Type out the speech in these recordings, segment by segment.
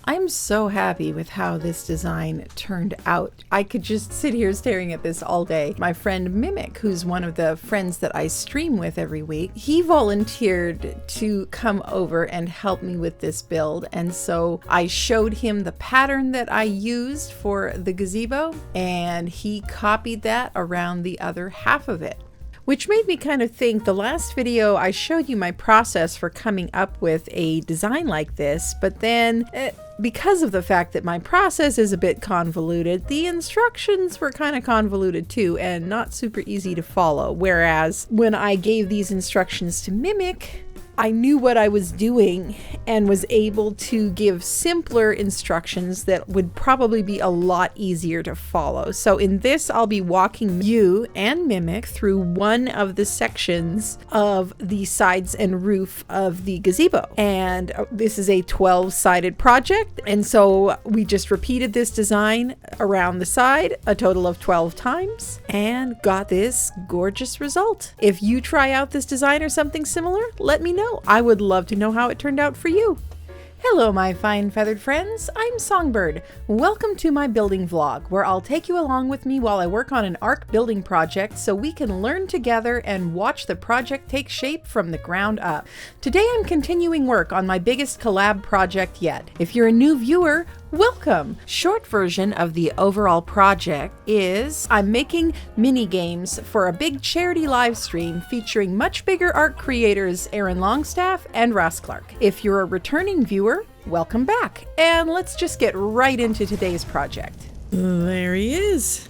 I'm so happy with how this design turned out. I could just sit here staring at this all day. My friend Mimic, who's one of the friends that I stream with every week, he volunteered to come over and help me with this build. And so I showed him the pattern that I used for the gazebo, and he copied that around the other half of it. Which made me kind of think, the last video I showed you my process for coming up with a design like this, but then because of the fact that my process is a bit convoluted, the instructions were kind of convoluted too and not super easy to follow. Whereas when I gave these instructions to Mimic, I knew what I was doing and was able to give simpler instructions that would probably be a lot easier to follow. So in this, I'll be walking you and Mimic through one of the sections of the sides and roof of the gazebo. And this is a 12-sided project. And so we just repeated this design around the side a total of 12 times and got this gorgeous result. If you try out this design or something similar, let me know. I would love to know how it turned out for you. Hello, my fine feathered friends. I'm Songbird. Welcome to my building vlog, where I'll take you along with me while I work on an Ark building project so we can learn together and watch the project take shape from the ground up. Today I'm continuing work on my biggest collab project yet. If you're a new viewer, welcome! Short version of the overall project is I'm making mini games for a big charity live stream featuring much bigger Ark creators Aaron Longstaff and Ross Clark. If you're a returning viewer, welcome back, and let's just get right into today's project. There he is.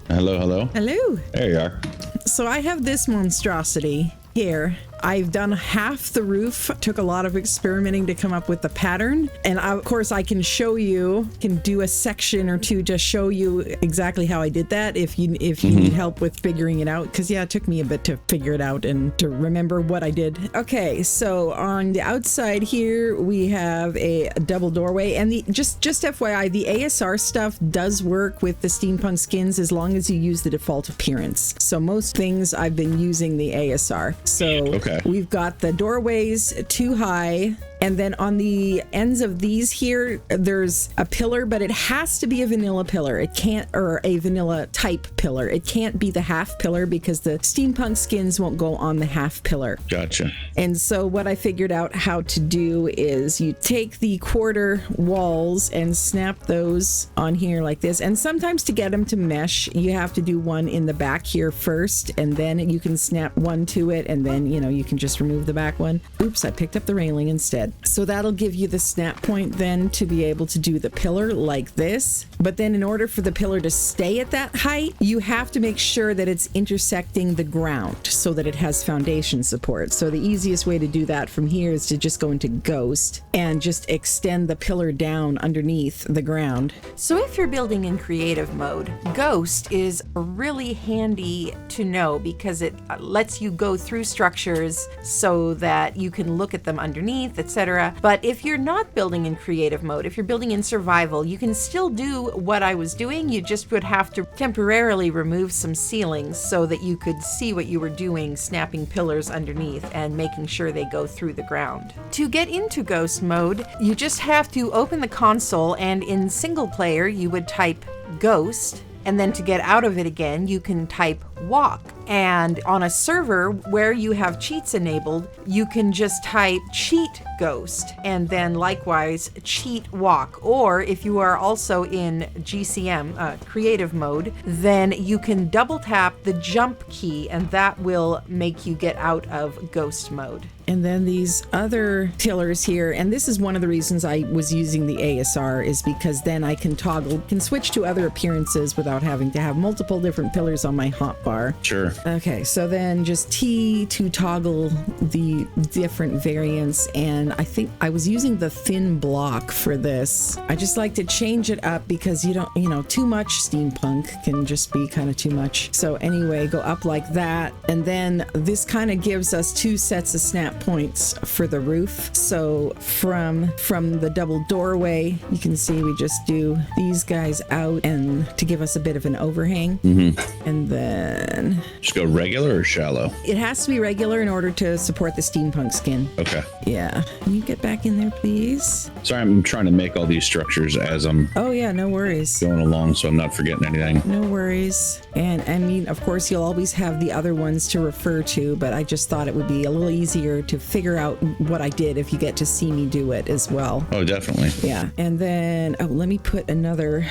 Hello, hello. Hello. There you are. So I have this monstrosity here. I've done half the roof. Took a lot of experimenting to come up with the pattern. And of course I can show you, can do a section or two to show you exactly how I did that if you need help with figuring it out. Because yeah, it took me a bit to figure it out and to remember what I did. Okay, so on the outside here we have a double doorway, and the just FYI, the ASR stuff does work with the steampunk skins as long as you use the default appearance. So most things I've been using the ASR. So we've got the doorways too high, and then on the ends of these here, there's a pillar, but it has to be a vanilla pillar. It can't, or a vanilla type pillar. It can't be the half pillar because the steampunk skins won't go on the half pillar. Gotcha. And so what I figured out how to do is you take the quarter walls and snap those on here like this. And sometimes to get them to mesh, you have to do one in the back here first, and then you can snap one to it, and then, you know, you can just remove the back one. Oops, I picked up the railing instead. So that'll give you the snap point then to be able to do the pillar like this. But then in order for the pillar to stay at that height, you have to make sure that it's intersecting the ground so that it has foundation support. So the easiest way to do that from here is to just go into Ghost and just extend the pillar down underneath the ground. So if you're building in creative mode, Ghost is really handy to know because it lets you go through structures so that you can look at them underneath, etc. But if you're not building in creative mode, if you're building in survival, you can still do what I was doing. You just would have to temporarily remove some ceilings so that you could see what you were doing, snapping pillars underneath and making sure they go through the ground. To get into Ghost mode, you just have to open the console, and in single player you would type Ghost, and then to get out of it again you can type Walk. And on a server where you have cheats enabled, you can just type cheat Ghost and then likewise cheat walk. Or if you are also in GCM, creative mode, then you can double tap the jump key and that will make you get out of Ghost mode. And then these other pillars here, and this is one of the reasons I was using the ASR, is because then I can switch to other appearances without having to have multiple different pillars on my hotbar. Sure. Okay, so then just T to toggle the different variants, and I think I was using the thin block for this. I just like to change it up because you don't, too much steampunk can just be kind of too much. So anyway, go up like that, and then this kind of gives us two sets of snap points for the roof. So from the double doorway, you can see we just do these guys out and to give us a bit of an overhang. And then then Just go regular or shallow? it has to be regular in order to support the steampunk skin. Okay. Yeah. Can you get back in there, please? Sorry, I'm trying to make all these structures as I'm Oh, yeah, no worries. going along, so I'm not forgetting anything. No worries. And I mean, of course, you'll always have the other ones to refer to, but I just thought it would be a little easier to figure out what I did if you get to see me do it as well. Oh, definitely. Yeah. And then, let me put another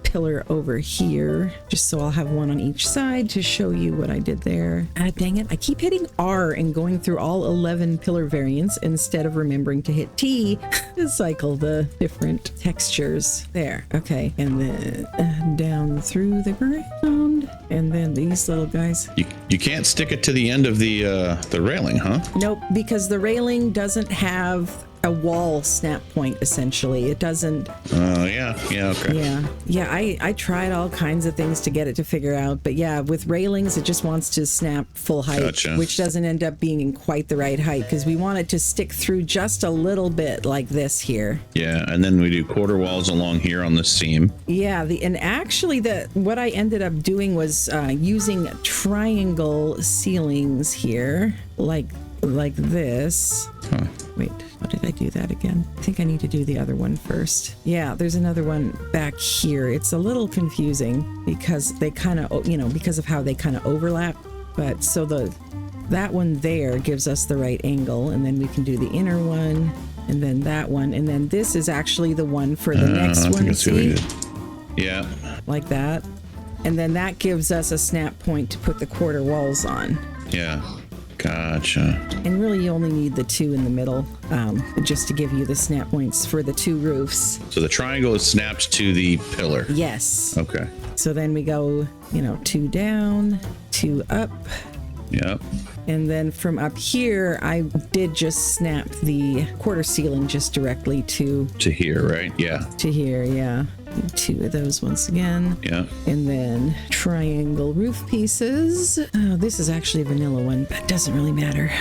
pillar over here, just so I'll have one on each side to show you what I did there. Ah, dang it. I keep hitting R and going through all 11 pillar variants instead of remembering to hit T to cycle the different textures. There. Okay. And then down through the ground. And then these little guys. You can't stick it to the end of the railing, huh? Nope, because the railing doesn't have a wall snap point, essentially. It doesn't. Oh, yeah. Yeah, okay. Yeah, I tried all kinds of things to get it to figure out, but yeah, with railings, it just wants to snap full height, Gotcha. which doesn't end up being in quite the right height, because we want it to stick through just a little bit like this here. Yeah, and then we do quarter walls along here on the seam. Yeah, and actually what I ended up doing was using triangle ceilings here, like this. Huh. Wait, how did I do that again? I think I need to do the other one first. Yeah, there's another one back here. It's a little confusing because they kind of, because of how they kind of overlap. But so that one there gives us the right angle, and then we can do the inner one, and then that one, and then this is actually the one for the next one. See? Yeah. Like that. And then that gives us a snap point to put the quarter walls on. Yeah. Gotcha. And really you only need the two in the middle, just to give you the snap points for the two roofs. So the triangle snaps to the pillar. Yes. Okay. So then we go, 2 down, 2 up. Yep. And then from up here, I did just snap the quarter ceiling just directly to here, right? Yeah. To here, yeah. 2 of those once again. Yeah. And then triangle roof pieces. Oh, this is actually a vanilla one, but it doesn't really matter.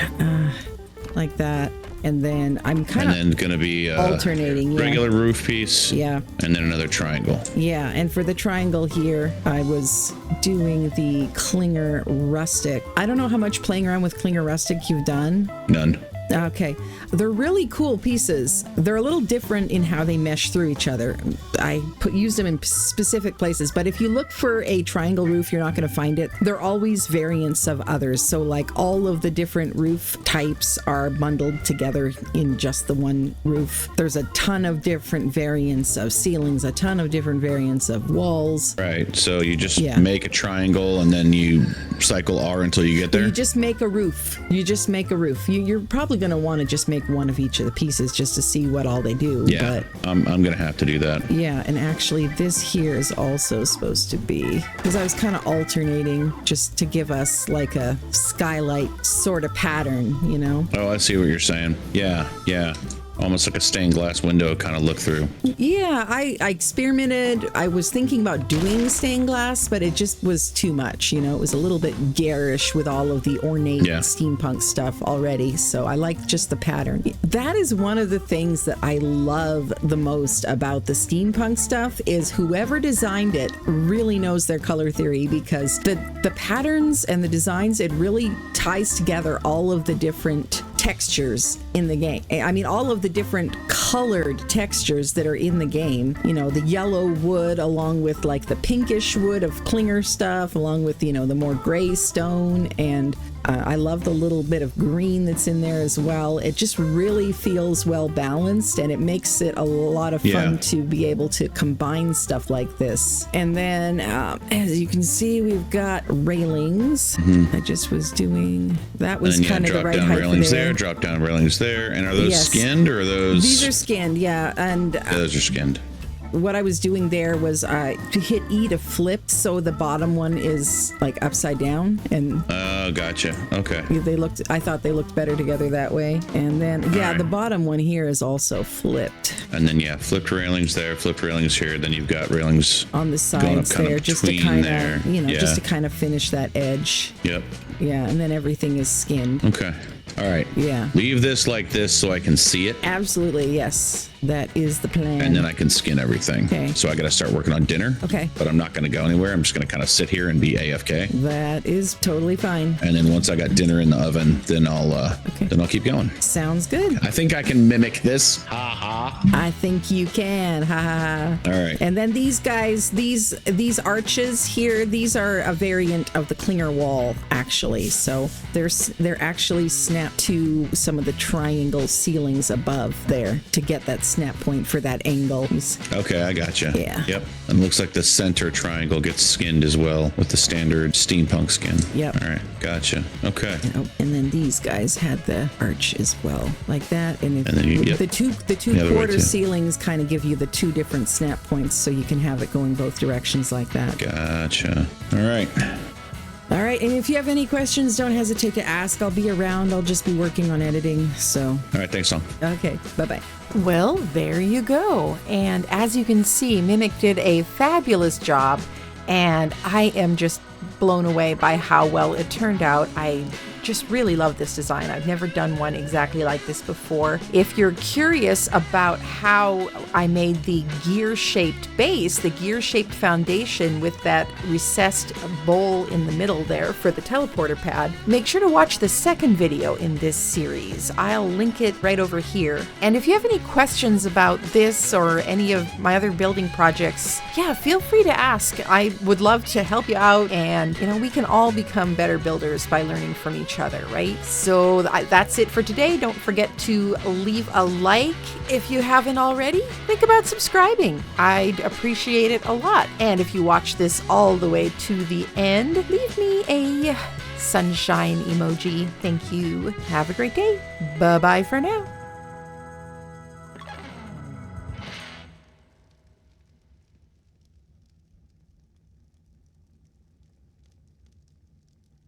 Like that. And then I'm kind of going to be alternating. Yeah. Regular roof piece. Yeah. And then another triangle. Yeah. And for the triangle here, I was doing the Klinger Rustic. I don't know how much playing around with Klinger Rustic you've done. None. Okay. They're really cool pieces. They're a little different in how they mesh through each other. I used them in specific places, but if you look for a triangle roof, you're not going to find it. They're always variants of others. So like all of the different roof types are bundled together in just the one roof. There's a ton of different variants of ceilings, a ton of different variants of walls. Right. So you just make a triangle and then you cycle R until you get there? You just make a roof. You're probably going to want to just make one of each of the pieces just to see what all they do. Yeah, but I'm gonna have to do that. Yeah, and actually this here is also supposed to be, because I was kind of alternating just to give us like a skylight sort of pattern, Oh, I see what you're saying. Yeah. Almost like a stained glass window kind of look through. Yeah, I experimented. I was thinking about doing stained glass, but it just was too much. It was a little bit garish with all of the ornate steampunk stuff already. So I like just the pattern. That is one of the things that I love the most about the steampunk stuff is whoever designed it really knows their color theory, because the patterns and the designs, it really ties together all of the different textures in the game. I mean, all of the different colored textures that are in the game, the yellow wood along with like the pinkish wood of Klinger stuff, along with, the more gray stone, and I love the little bit of green that's in there as well. It just really feels well balanced, and it makes it a lot of fun to be able to combine stuff like this. And then, as you can see, we've got railings. I just was doing, that was kind of the right height railings there. Drop down railings there. And are those skinned or are those? These are skinned, yeah. And those are skinned. What I was doing there was to hit E to flip, so the bottom one is like upside down, and gotcha. Okay. I thought they looked better together that way. And then the bottom one here is also flipped. And then flipped railings there, flipped railings here. Then you've got railings on the sides there, just to kind of just to kind of finish that edge. Yep. Yeah, and then everything is skinned. Okay. All right. Yeah. Leave this like this so I can see it. Absolutely, yes. That is the plan. And then I can skin everything. Okay. So I got to start working on dinner. Okay. But I'm not going to go anywhere. I'm just going to kind of sit here and be AFK. That is totally fine. And then once I got dinner in the oven, then I'll keep going. Sounds good. I think I can mimic this. Ha ha. I think you can. Ha ha ha. All right. And then these guys, these arches here, these are a variant of the clinger wall, actually. So they're actually snapped to some of the triangle ceilings above there to get that snap point for that angle. Okay, I gotcha. Yeah. Yep. And it looks like the center triangle gets skinned as well with the standard steampunk skin. Yep. All right, gotcha. Okay. Oh, and then these guys had the arch as well, like that. And then the two quarter ceilings kind of give you the two different snap points, so you can have it going both directions like that. Gotcha. All right. All right, and if you have any questions, don't hesitate to ask. I'll be around. I'll just be working on editing, so. All right, thanks, Tom. Okay, bye-bye. Well, there you go. And as you can see, Mimic did a fabulous job, and I am just blown away by how well it turned out. I just really love this design. I've never done one exactly like this before. If you're curious about how I made the gear-shaped base, the gear-shaped foundation with that recessed bowl in the middle there for the teleporter pad, make sure to watch the second video in this series. I'll link it right over here. And if you have any questions about this or any of my other building projects, yeah, feel free to ask. I would love to help you out, and we can all become better builders by learning from each other, right? So that's it for today. Don't forget to leave a like if you haven't already. Think about subscribing. I'd appreciate it a lot. And if you watch this all the way to the end, leave me a sunshine emoji. Thank you. Have a great day. Bye-bye for now.